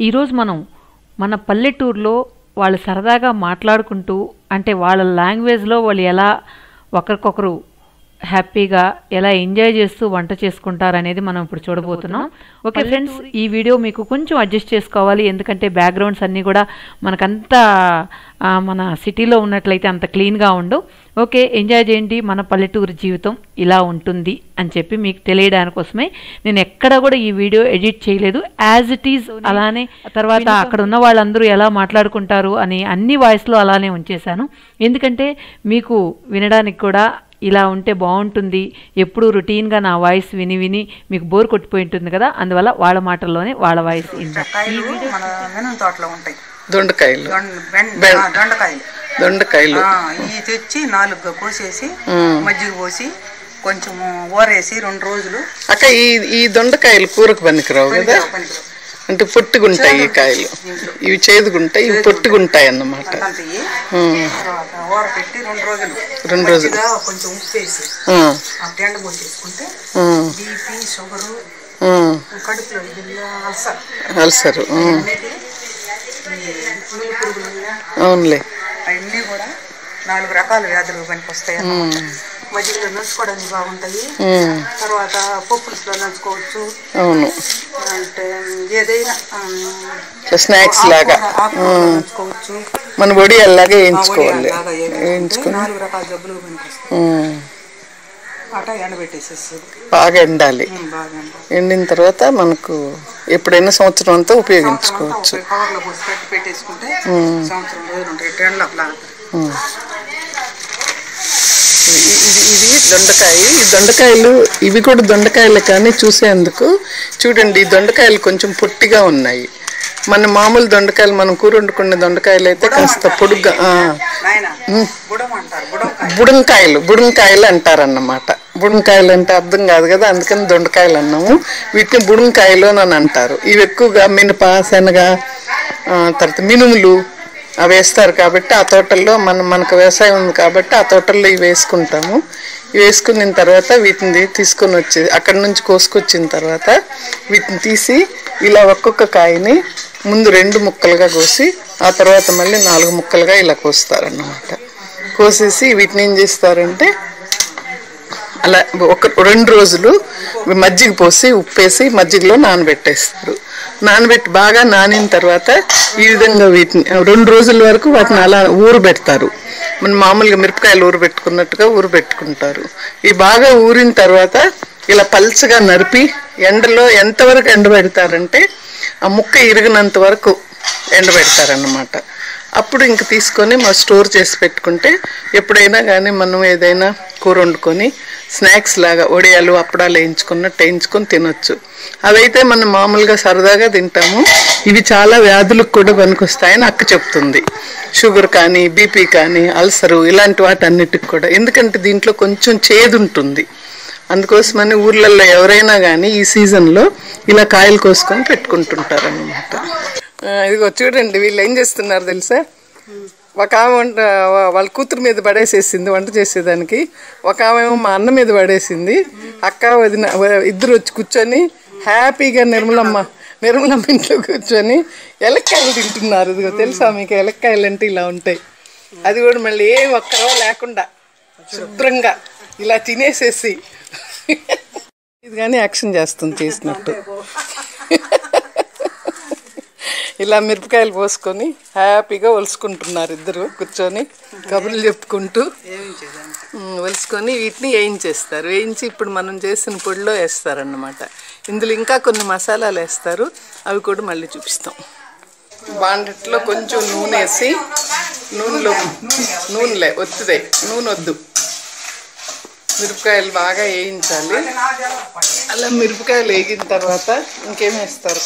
ఈరోజు మనం మన పల్లెటూరులో వాళ్ళు సరదాగా మాట్లాడుకుంటూ అంటే వాళ్ళ లాంగ్వేజ్లో వాళ్ళు ఎలా ఒకరికొకరు హ్యాపీగా ఎలా ఎంజాయ్ చేస్తూ వంట చేసుకుంటారనేది మనం ఇప్పుడు చూడబోతున్నాం. ఓకే ఫ్రెండ్స్, ఈ వీడియో మీకు కొంచెం అడ్జస్ట్ చేసుకోవాలి, ఎందుకంటే బ్యాక్గ్రౌండ్స్ అన్నీ కూడా మనకంతా మన సిటీలో ఉన్నట్లయితే అంత క్లీన్గా ఉండవు. ఓకే, ఎంజాయ్ చేయండి. మన పల్లెటూరు జీవితం ఇలా ఉంటుంది అని చెప్పి మీకు తెలియడానికోసమే నేను ఎక్కడ కూడా ఈ వీడియో ఎడిట్ చేయలేదు, యాజ్ ఇట్ ఈజ్ అలానే. తర్వాత అక్కడ ఉన్న వాళ్ళందరూ ఎలా మాట్లాడుకుంటారు అని అన్ని వాయిస్లో అలానే ఉంచేశాను, ఎందుకంటే మీకు వినడానికి కూడా ఇలా ఉంటే బాగుంటుంది. ఎప్పుడు రొటీన్గా నా వాయిస్ విని విని మీకు బోర్ కొట్టిపోయి ఉంటుంది కదా, అందువల్ల వాళ్ళ మాటల్లోనే వాళ్ళ వాయిస్ దొండకాయలు ఇవి తెచ్చి 4 కోసేసి మజ్జిగ పోసి కొంచెం ఊరేసి 2 రోజులు. అక్క ఈ దొండకాయలు కూరకు పనికిరావు కదా, అంటే పొట్టుగుంటాయి ఈ కాయలు, ఇవి చేదుగుంటాయి, ఇవి పొట్టుగుంటాయి అన్నమాట. పెట్టి 2 రోజులు కొంచెం ఉప్పు వేసి ఎండ పోసేసుకుంటే బీపీ షుగరు కడుపులో అల్సరు అవునులే అవన్నీ కూడా 4 రకాల వ్యాధులు పనికి వస్తాయి. మజ్జిగలో నంచుకోవడానికి బాగుంటాయి. తర్వాత పప్పులులో నంచుకోవచ్చు. అవును, అంటే ఏదైనా స్నాక్స్ లాగా నంచుకోవచ్చు. మన బొడి అలాగే వేయించుకోవాలి. 4 రకాల జబ్బులు పనికి వస్తాయి. ఎండబెట్టేసేసి బాగా ఎండాలి. ఎండిన తర్వాత మనకు ఎప్పుడైనా సంవత్సరం అంతా ఉపయోగించుకోవచ్చు. పెట్టేసుకుంటే సంవత్సరం రోజులు ఉంటాయి. ఇది దొండకాయ. ఈ దొండకాయలు ఇవి కూడా దొండకాయలు, కానీ చూసేందుకు చూడండి, ఈ దొండకాయలు కొంచెం పొట్టిగా ఉన్నాయి. మన మామూలు దొండకాయలు మనం కూర వండుకునే దొండకాయలు అయితే కాస్త పొడుగ్గా బుడంకాయలు అంటారన్నమాట. బుడంకాయలు అంటే అర్థం కాదు కదా, అందుకని దొండకాయలు అన్నాము. వీటిని బుడంకాయలు అని అంటారు. ఇవి ఎక్కువగా మినప, శనగ, తర్వాత మినుములు అవి వేస్తారు కాబట్టి ఆ తోటల్లో మనకు వ్యవసాయం ఉంది కాబట్టి ఆ తోటల్లో ఇవి వేసుకుంటాము. ఇవి వేసుకున్న తర్వాత వీటిని తీసుకొని వచ్చి అక్కడి నుంచి కోసుకొచ్చిన తర్వాత వీటిని తీసి ఇలా ఒక్కొక్క కాయని ముందు 2 ముక్కలుగా కోసి ఆ తర్వాత మళ్ళీ 4 ముక్కలుగా ఇలా కోస్తారన్నమాట. కోసేసి వీటిని ఏం చేస్తారంటే అలా 2 రోజులు మజ్జిగ పోసి ఉప్పేసి మజ్జిగలో నానబెట్టేస్తారు. నానబెట్టి బాగా నానిన తర్వాత ఈ విధంగా వీటిని 2 రోజుల వరకు వాటిని అలా ఊరబెడతారు. మన మామూలుగా మిరపకాయలు ఊరబెట్టుకున్నట్టుగా ఊరబెట్టుకుంటారు. ఇవి బాగా ఊరిన తర్వాత ఇలా పల్చగా నరిపి ఎండలో ఎంతవరకు ఎండబెడతారంటే ఆ ముక్క ఇరిగినంత వరకు ఎండబెడతారన్నమాట. అప్పుడు ఇంక తీసుకొని స్టోర్ చేసి పెట్టుకుంటే ఎప్పుడైనా కానీ మనం ఏదైనా కూర వండుకొని స్నాక్స్ లాగా వడియాలు అప్పడాలు వేయించుకొని తినొచ్చు. అవైతే మనం మామూలుగా సరదాగా తింటాము. ఇవి చాలా వ్యాధులకు కూడా పనికొస్తాయని అక్క చెప్తుంది. షుగర్ కానీ, బీపీ కానీ, అల్సరు ఇలాంటి వాటన్నిటికి కూడా, ఎందుకంటే దీంట్లో కొంచెం చేదు ఉంటుంది. అందుకోసమని ఊర్లలో ఎవరైనా కానీ ఈ సీజన్లో ఇలా కాయలు కోసుకొని పెట్టుకుంటుంటారు అన్నమాట. ఇదిగో చూడండి, వీళ్ళు ఏం చేస్తున్నారు తెలుసా? ఒక ఆమె వాళ్ళ కూతురు మీద పడేసేసింది వంట చేసేదానికి, ఒక ఆమె మా అన్న మీద పడేసింది. అక్క వదిన ఇద్దరు వచ్చి కూర్చొని హ్యాపీగా నిర్మలమ్మ ఇంట్లో కూర్చొని ఎలక్కాయలు తింటున్నారు. ఇదిగో తెలుసా మీకు, ఎలక్కాయలు అంటే ఇలా ఉంటాయి. అది కూడా మళ్ళీ ఏం ఒక్కరో లేకుండా శుభ్రంగా ఇలా తినేసేసి ఇది కానీ యాక్షన్ చేస్తుంది చేసినట్టు. ఇలా మిరపకాయలు పోసుకొని హ్యాపీగా ఒలుసుకుంటున్నారు ఇద్దరు కూర్చొని కబుర్లు చెప్పుకుంటూ. ఒలుసుకొని వీటిని వేయించేస్తారు. వేయించి ఇప్పుడు మనం చేసిన పొడిలో వేస్తారన్నమాట. ఇందులో ఇంకా కొన్ని మసాలాలు వేస్తారు, అవి కూడా మళ్ళీ చూపిస్తాం. బాండట్లో కొంచెం నూనె వేసి, నూనెలే ఒత్తుదే, నూనె వద్దు, మిరపకాయలు బాగా వేయించాలి. అలా మిరపకాయలు వేగిన తర్వాత ఇంకేం వేస్తారు?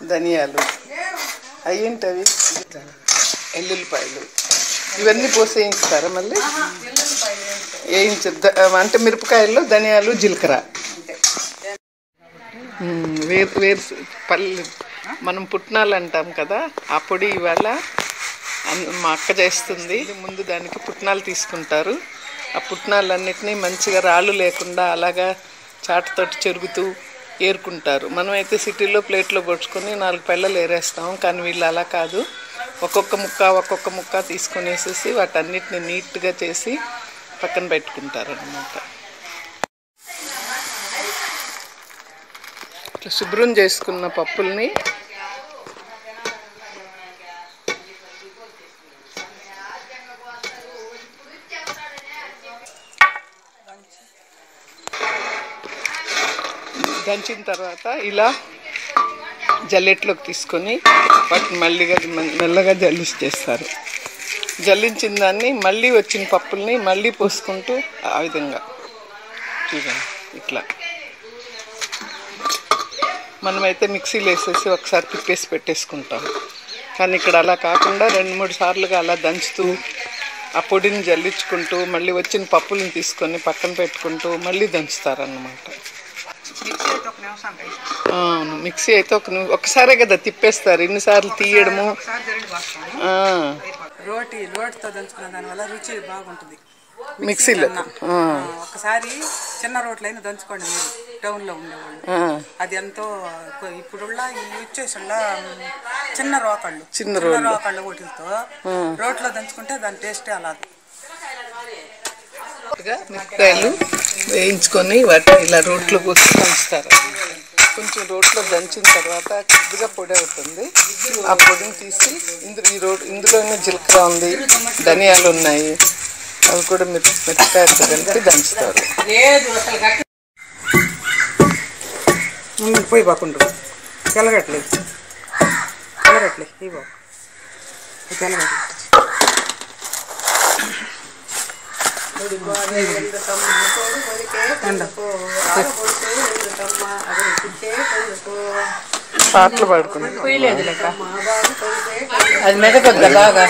ధనియాలు, అయ్యింటవి, ఎల్లుల్లిపాయలు, ఇవన్నీ పోసి వేయిస్తారా? మళ్ళీ అంటే మిరపకాయల్లో ధనియాలు, జీలకర్ర, పల్లి మనం పుట్నాలు అంటాం కదా, ఆ పొడి ఇవాళ మా అక్క చేస్తుంది. ముందు దానికి పుట్నాలు తీసుకుంటారు. ఆ పుట్నాలన్నిటినీ మంచిగా రాళ్ళు లేకుండా అలాగా చాటుతోటి చెరుగుతూ ఏరుకుంటారు. మనమైతే సిటీలో ప్లేట్లో పొడుచుకొని 4 పెళ్ళలు ఏరేస్తాం. కానీ వీళ్ళు అలా కాదు, ఒక్కొక్క ముక్క తీసుకొని వేసేసి వాటన్నిటిని నీట్గా చేసి పక్కన పెట్టుకుంటారు అన్నమాట. ఇట్లా శుభ్రం చేసుకున్న పప్పుల్ని దంచిన తర్వాత ఇలా జల్లెట్లోకి తీసుకొని వాటిని మెల్లగా జల్లించేస్తారు. జల్లించిన దాన్ని మళ్ళీ వచ్చిన పప్పుల్ని మళ్ళీ పోసుకుంటూ ఆ విధంగా చూడండి ఇట్లా. మనమైతే మిక్సీలో వేసేసి ఒకసారి తిప్పేసి పెట్టేసుకుంటాం. కానీ ఇక్కడ అలా కాకుండా 2-3 సార్లుగా అలా దంచుతూ ఆ పొడిని జల్లించుకుంటూ మళ్ళీ వచ్చిన పప్పులను తీసుకొని పక్కన పెట్టుకుంటూ మళ్ళీ దంచుతారన్నమాట. అవును, మిక్సీ అయితే ఒకసారే కదా తిప్పేస్తారు, ఎన్నిసార్లు తీయడము. రోటితో దంచుకున్న దానివల్ల రుచి బాగుంటుంది మిక్సీలో. ఒకసారి చిన్న రోట్లైనా దంచుకోండి మీరు టౌన్లో ఉండేవాళ్ళు, అది ఎంతో. ఇప్పుడుള്ള వచ్చేసిళ్ళ చిన్న రోకళ్ళు వాటితో రోట్లో దంచుకుంటే దాని టేస్టే అలా. మిరపకాయలు వేయించుకొని వాటిని ఇలా రోట్లో పోసి దంచుతారు. కొంచెం రోట్లో దంచిన తర్వాత కొద్దిగా పొడి అవుతుంది. ఆ పొడిని తీసి ఇందులోనే జీలకర్ర ఉంది, ధనియాలు ఉన్నాయి, అవి కూడా మిరపకాయలతో కలిపి దంచుతారు. పోయి బాగుండు తెల్లగట్లే ఇవ్వ తెల్లగట్లే. పాటలు పాడుకుంటాం.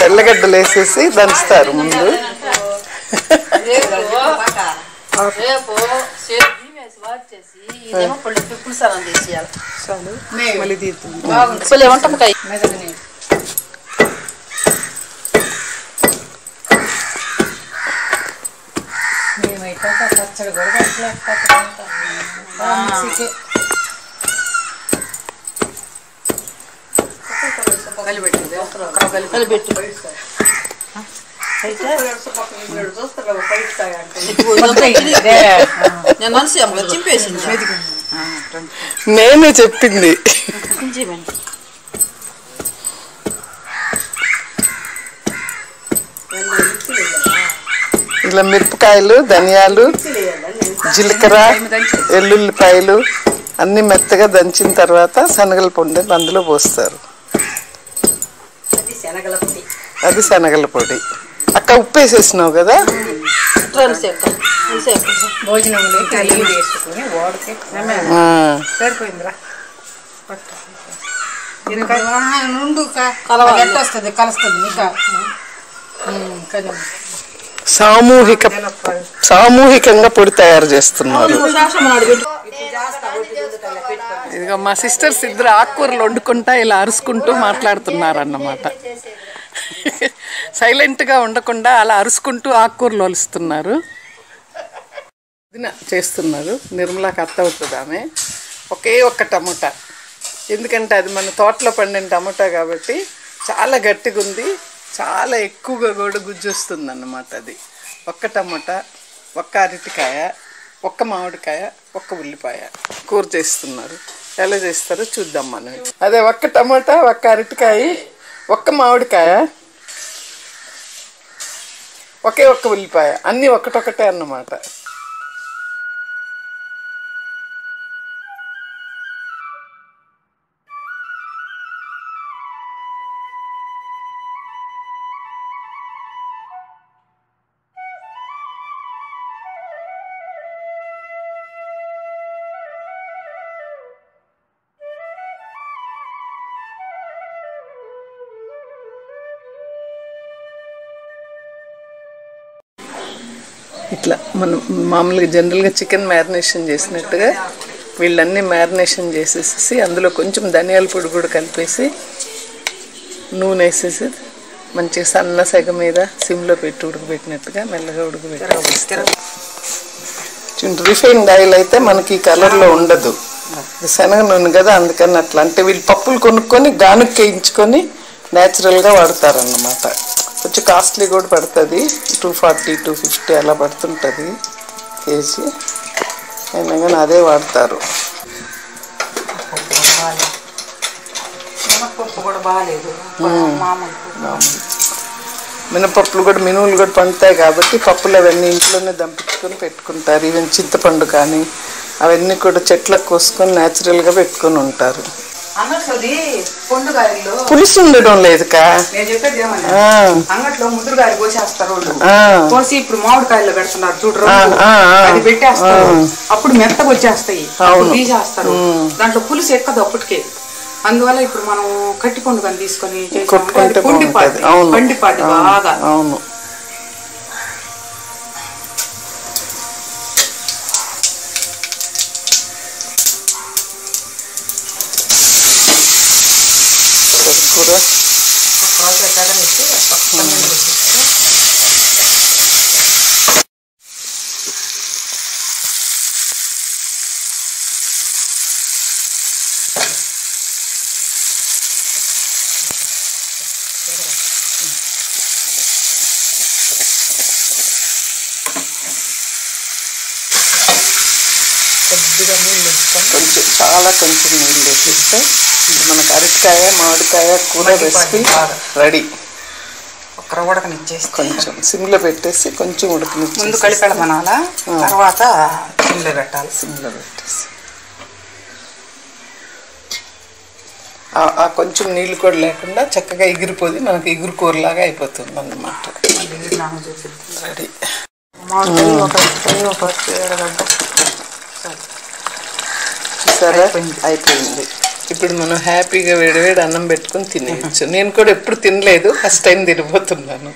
తెల్లగడ్డలు వేసేసి దంచుతారు ముందు. మళ్ళీ తీరుతుంది. పచ్చడి నేనే చెప్పింది. ఇలా మిరపకాయలు, ధనియాలు, జీలకర్ర, ఎల్లుల్లిపాయలు అన్నీ మెత్తగా దంచిన తర్వాత శనగల పొడి అందులో పోస్తారు. అది శనగల పొడి. అక్క ఉప్పు వేసేసినావు కదా. సామూహికంగా పొడి తయారు చేస్తున్నారు. ఇదిగో మా సిస్టర్స్ ఇద్దరు ఆకుకూరలు వండుకుంటా ఇలా అరుచుకుంటూ మాట్లాడుతున్నారు అన్నమాట. సైలెంట్గా ఉండకుండా అలా అరుచుకుంటూ ఆకుకూరలు వలుస్తున్నారు. చేస్తున్నారు. నిర్మలాకి అత్త అవుతుంది ఆమె. ఒకే ఒక్క టమోటా, ఎందుకంటే అది మన తోటలో పండిన టమోటా కాబట్టి చాలా గట్టిగా ఉంది, చాలా ఎక్కువగా కూడా గుజ్జు వస్తుంది అన్నమాట. అది ఒక్క టమోటా, ఒక్క అరటికాయ, ఒక్క మామిడికాయ, ఒక్క ఉల్లిపాయ కూర చేస్తున్నారు. ఎలా చేస్తారో చూద్దాం మనం. అదే ఒక్క టమోటా, ఒక్క అరటికాయ, ఒక్క మామిడికాయ, ఒక్క ఉల్లిపాయ, అన్నీ ఒకటొకటే అన్నమాట. ఇట్లా మనం మామూలుగా జనరల్గా చికెన్ మ్యారినేషన్ చేసినట్టుగా వీళ్ళన్నీ మ్యారినేషన్ చేసేసి అందులో కొంచెం ధనియాల పొడి కూడా కలిపేసి నూనె వేసేసి మంచిగా సన్న సెగ మీద సిమ్లో పెట్టి ఉడకబెట్టినట్టుగా మెల్లగా ఉడకబెట్టి రిఫైన్డ్ ఆయిల్ అయితే మనకి ఈ కలర్లో ఉండదు. శనగ నూనె కదా, అందుకని అట్లా. అంటే వీళ్ళు పప్పులు కొనుక్కొని గానుగ వేయించుకొని న్యాచురల్గా వాడతారన్నమాట. కొంచెం కాస్ట్లీ కూడా పడుతుంది, 240 250 అలా పడుతుంటుంది కేజీ. అయినా కానీ అదే వాడతారు. మినపప్పు కూడా బాగాలేదు, మినపప్పులు కూడా మినువులు కూడా పండుతాయి కాబట్టి పప్పులు అవన్నీ ఇంట్లోనే దంపించుకొని పెట్టుకుంటారు. ఈవెన్ చింతపండు కానీ అవన్నీ కూడా చెట్లకు కోసుకొని న్యాచురల్గా పెట్టుకొని ఉంటారు. పులుసు ఉండడం లేదుకా. నేను చెప్పేది ఏమన్నా, అంగట్లో ముద్దురుగాయలు కోసేస్తారు వాళ్ళు, కోసి ఇప్పుడు మామిడికాయలు పెడుతున్నారు చూడరు, అది పెట్టేస్తారు. అప్పుడు మెత్తగా వచ్చేస్తాయి, తీసేస్తారు. దాంట్లో పులుసు ఎక్కదు అప్పటికే. అందువల్ల ఇప్పుడు మనం కట్టి పండుగని తీసుకొని పండిపాది బాగా. అవును, కూర కొంచెం చాలా కొంచెం నీళ్ళు వేసిస్తే మనకు అరటికాయ మామిడికాయ కూర రెసిపీ రెడీ. ఒక్కర ఉడకనిచ్చేసి కొంచెం సిమ్లో పెట్టేసి కొంచెం ఉడకనిచ్చి ముందు కలిపెడమనాలా, తర్వాత సిమ్లో పెట్టాలి. సిమ్లో పెట్టేసి ఆ కొంచెం నీళ్ళు కూడా లేకుండా చక్కగా ఎగిరిపోయి మనకి ఎగురు కూరలాగా అయిపోతుంది అన్నమాట. రెడీ. సరే అయిపోయింది. ఇప్పుడు మనం హ్యాపీగా వేడివేడి అన్నం పెట్టుకొని తినేయచ్చు. నేను కూడా ఎప్పుడు తినలేదు, ఫస్ట్ టైం తినబోతున్నాను.